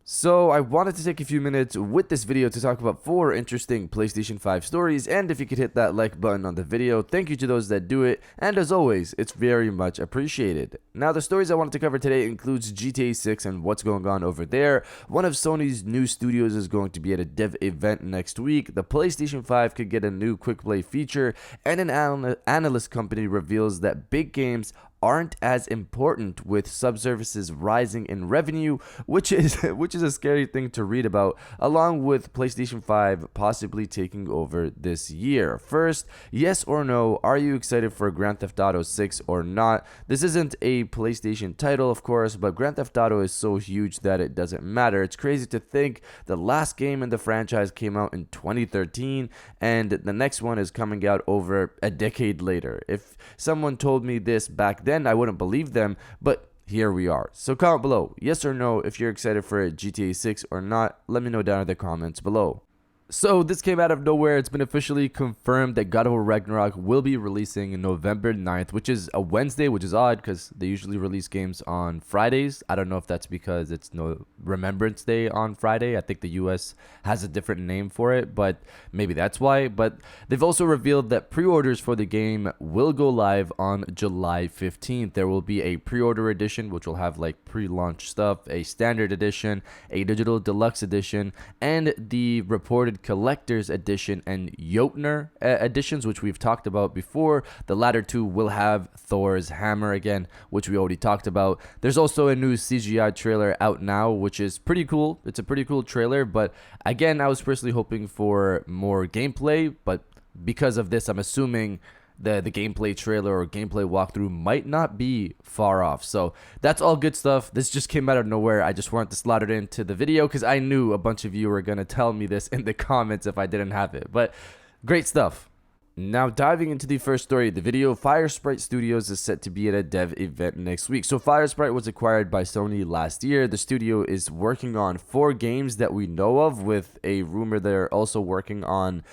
So I wanted to take a few minutes with this video to talk about 4 interesting PlayStation 5 stories, and if you could hit that like button on the video, thank you to those that do it, and as always, it's very much appreciated. Now the stories I wanted to cover today includes GTA 6 and what's going on over there. One of Sony's new studios is going to be at a dev event next week, the PlayStation 5 could get a new quick play feature, and an analyst company reveals that big games aren't as important with subservices rising in revenue, which is a scary thing to read about, along with PlayStation 5 possibly taking over this year. First, yes or no, are you excited for Grand Theft Auto 6 or not? This isn't a PlayStation title, of course, but Grand Theft Auto is so huge that it doesn't matter. It's crazy to think the last game in the franchise came out in 2013 and the next one is coming out over a decade later. If someone told me this back then, I wouldn't believe them, but here we are. So comment below, yes or no, if you're excited for GTA 6 or not. Let me know down in the comments below. So this came out of nowhere. It's been officially confirmed that God of War Ragnarok will be releasing November 9th, which is a Wednesday, which is odd because they usually release games on Fridays. I don't know if that's because it's no Remembrance Day on Friday. I think the US has a different name for it, but maybe that's why. But they've also revealed that pre-orders for the game will go live on July 15th. There will be a pre-order edition, which will have like pre-launch stuff, a standard edition, a digital deluxe edition, and the reported collector's edition and Jotner editions, which we've talked about before. The latter two will have Thor's hammer again, which we already talked about. There's also a new CGI trailer out now, which is pretty cool. It's a pretty cool trailer, but again, I was personally hoping for more gameplay, but because of this, I'm assuming the gameplay trailer or gameplay walkthrough might not be far off. So that's all good stuff. This just came out of nowhere. I just wanted to slot it into the video because I knew a bunch of you were going to tell me this in the comments if I didn't have it. But great stuff. Now diving into the first story of the video, Firesprite Studios is set to be at a dev event next week. So Firesprite was acquired by Sony last year. The studio is working on 4 games that we know of, with a rumor they're also working on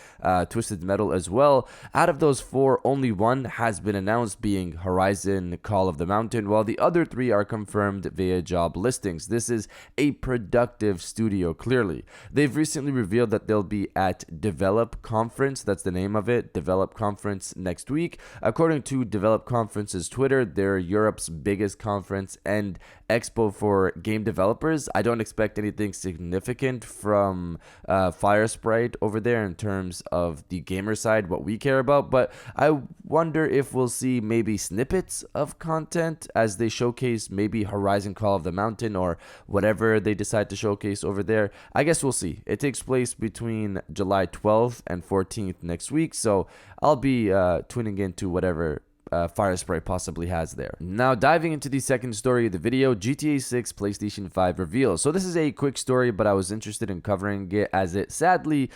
Twisted Metal as well. Out of those 4, only one has been announced, being Horizon Call of the Mountain, while the other 3 are confirmed via job listings. This is a productive studio, clearly. They've recently revealed that they'll be at Develop Conference, that's the name of it, Develop Conference next week. According to Develop Conference's Twitter, they're Europe's biggest conference and expo for game developers. I don't expect anything significant from Firesprite over there in terms of the gamer side, what we care about, but I wonder if we'll see maybe snippets of content as they showcase maybe Horizon Call of the Mountain or whatever they decide to showcase over there. I guess we'll see. It takes place between July 12th and 14th next week, so I'll be tuning into whatever Firesprite possibly has there. Now diving into the second story of the video, GTA 6 PlayStation 5 reveal. So this is a quick story, but I was interested in covering it as it sadly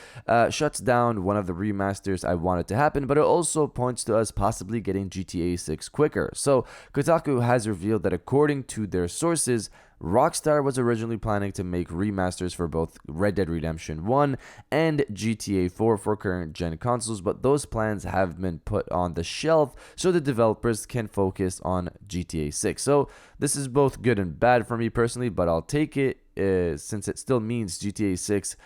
shuts down one of the remasters I wanted to happen, but it also points to us possibly getting GTA 6 quicker. So Kotaku has revealed that according to their sources, Rockstar was originally planning to make remasters for both Red Dead Redemption 1 and GTA 4 for current gen consoles, but those plans have been put on the shelf so the developers can focus on GTA 6. So this is both good and bad for me personally, but I'll take it since it still means GTA 6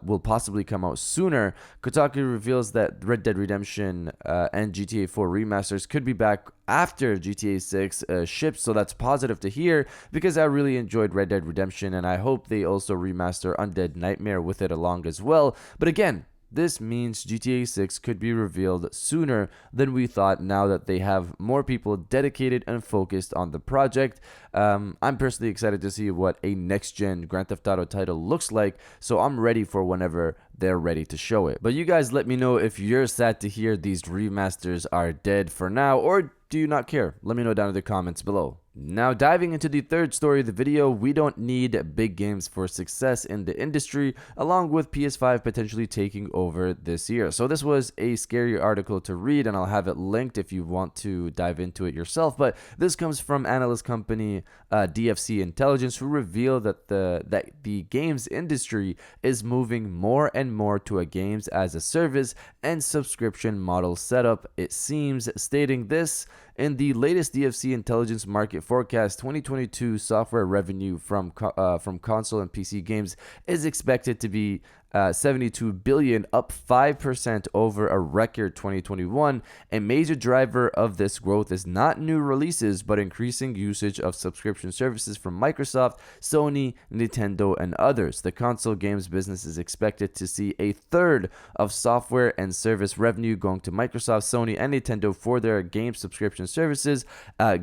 will possibly come out sooner. Kotaku reveals that Red Dead Redemption and GTA 4 remasters could be back after GTA 6 ships, so that's positive to hear because I really enjoyed Red Dead Redemption and I hope they also remaster Undead Nightmare with it along as well. But again, this means GTA 6 could be revealed sooner than we thought now that they have more people dedicated and focused on the project. I'm personally excited to see what a next-gen Grand Theft Auto title looks like, so I'm ready for whenever they're ready to show it. But you guys let me know if you're sad to hear these remasters are dead for now, or do you not care? Let me know down in the comments below. Now diving into the third story of the video, we don't need big games for success in the industry, along with PS5 potentially taking over this year. So this was a scary article to read and I'll have it linked if you want to dive into it yourself, but this comes from analyst company DFC Intelligence, who revealed that the games industry is moving more and more to a games as a service and subscription model setup, it seems, stating this: In the latest DFC Intelligence Market Forecast, 2022 software revenue from console and PC games is expected to be 72 billion, up 5% over a record 2021. A major driver of this growth is not new releases, but increasing usage of subscription services from Microsoft, Sony, Nintendo, and others. The console games business is expected to see a third of software and service revenue going to Microsoft, Sony, and Nintendo for their game subscription services,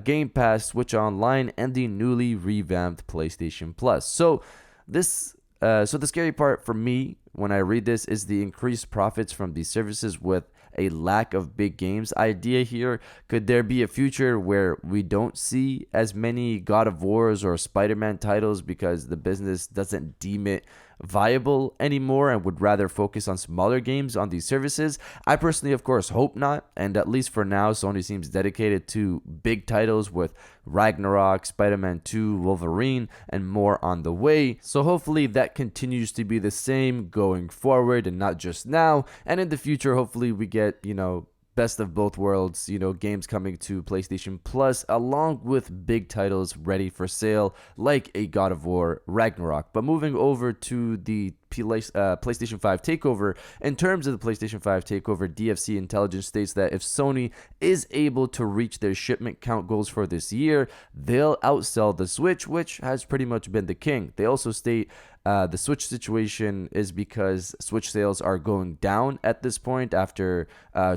Game Pass, Switch Online, and the newly revamped PlayStation Plus. So the scary part for me when I read this is the increased profits from these services with a lack of big games idea here. Could there be a future where we don't see as many God of Wars or Spider-Man titles because the business doesn't deem it viable anymore and would rather focus on smaller games on these services? I personally, of course, hope not, and at least for now, Sony seems dedicated to big titles with Ragnarok, Spider-Man 2, Wolverine, and more on the way. So hopefully that continues to be the same going forward and not just now. And in the future, hopefully we get, best of both worlds, games coming to PlayStation Plus along with big titles ready for sale like a God of War Ragnarok. But moving over to the PlayStation 5 Takeover, in terms of the PlayStation 5 Takeover, DFC Intelligence states that if Sony is able to reach their shipment count goals for this year, they'll outsell the Switch, which has pretty much been the king. They also state the Switch situation is because Switch sales are going down at this point after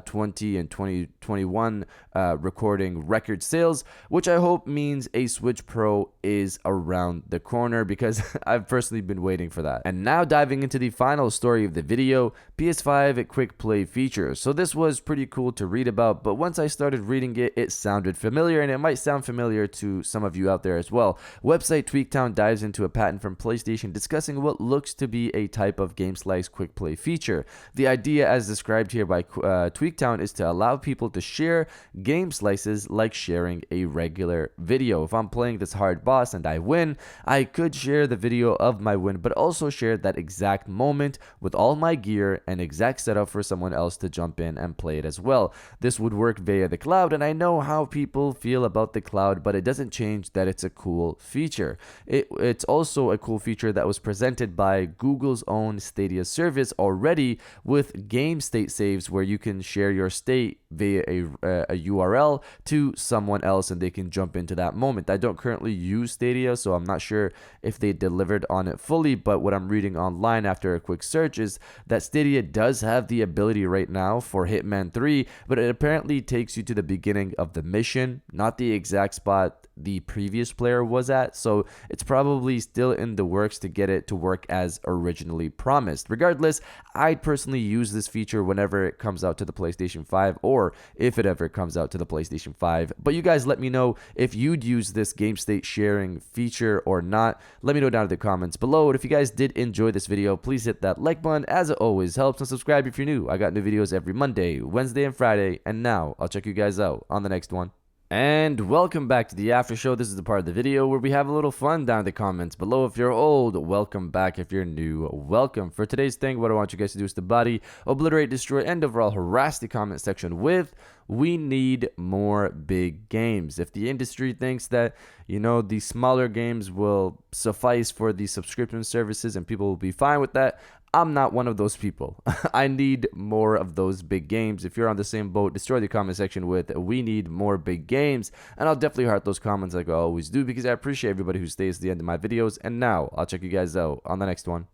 20 and 2021 recording record sales, which I hope means a Switch Pro is around the corner because I've personally been waiting for that. And now diving into the final story of the video, PS5 quick play features. So this was pretty cool to read about, but once I started reading it, it sounded familiar, and it might sound familiar to some of you out there as well. Website Tweaktown dives into a patent from PlayStation discussing what looks to be a type of game slice quick play feature. The idea, as described here by Tweaktown, is to allow people to share game slices like sharing a regular video. If I'm playing this hard boss and I win, I could share the video of my win, but also share that exact moment with all my gear and exact setup for someone else to jump in and play it as well. This would work via the cloud, and I know how people feel about the cloud, but it doesn't change that it's a cool feature. It's also a cool feature that was presented by Google's own Stadia service already, with game state saves where you can share your state via a URL to someone else and they can jump into that moment. I don't currently use Stadia, so I'm not sure if they delivered on it fully, but what I'm reading online after a quick search is that Stadia does have the ability right now for Hitman 3, but it apparently takes you to the beginning of the mission, not the exact spot the previous player was at, so it's probably still in the works to get it to work as originally promised. Regardless, I'd personally use this feature whenever it comes out to the PlayStation 5, or if it ever comes out to the PlayStation 5. But you guys let me know if you'd use this game state sharing feature or not. Let me know down in the comments below. And if you guys did enjoy this video, please hit that like button as it always helps, and subscribe if you're new. I got new videos every Monday, Wednesday, and Friday, and now I'll check you guys out on the next one. And welcome back to the after show. This is the part of the video where we have a little fun down in the comments below. If you're old, welcome back. If you're new, welcome. For today's thing, what I want you guys to do is to body, obliterate, destroy, and overall harass the comment section with "We need more big games." If the industry thinks that, the smaller games will suffice for the subscription services and people will be fine with that, I'm not one of those people. I need more of those big games. If you're on the same boat, destroy the comment section with "We need more big games," and I'll definitely heart those comments like I always do because I appreciate everybody who stays to the end of my videos. And now I'll check you guys out on the next one.